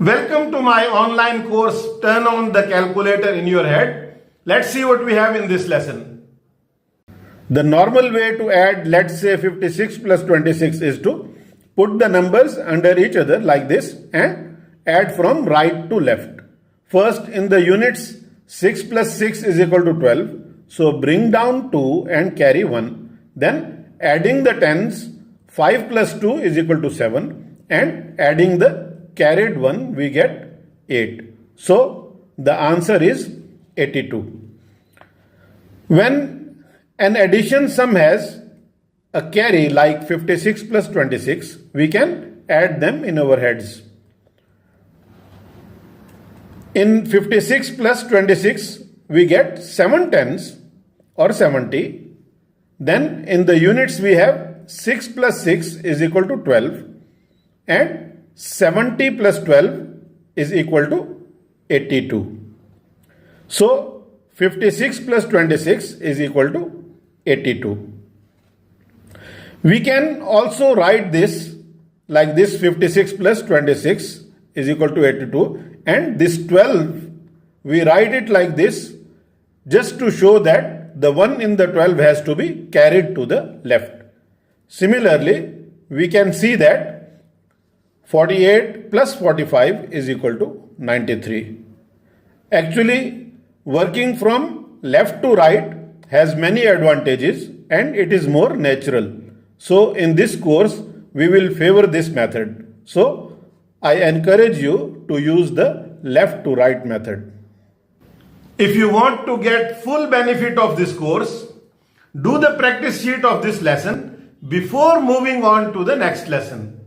Welcome to my online course, Turn on the Calculator in Your Head. Let's see what we have in this lesson. The normal way to add, let's say 56 plus 26 is to put the numbers under each other like this and add from right to left. First in the units, 6 plus 6 is equal to 12. So bring down 2 and carry 1. Then adding the tens, 5 plus 2 is equal to 7 and adding the carried 1 we get 8. So the answer is 82. When an addition sum has a carry like 56 plus 26, we can add them in our heads. In 56 plus 26, we get 7 tens or 70. Then in the units we have 6 plus 6 is equal to 12 and 70 plus 12 is equal to 82. So 56 plus 26 is equal to 82. We can also write this like this: 56 plus 26 is equal to 82, and this 12 we write it like this just to show that the 1 in the 12 has to be carried to the left. Similarly, we can see that 48 plus 45 is equal to 93. Actually, working from left to right has many advantages and it is more natural. So in this course, we will favor this method. So I encourage you to use the left to right method. If you want to get full benefit of this course, do the practice sheet of this lesson before moving on to the next lesson.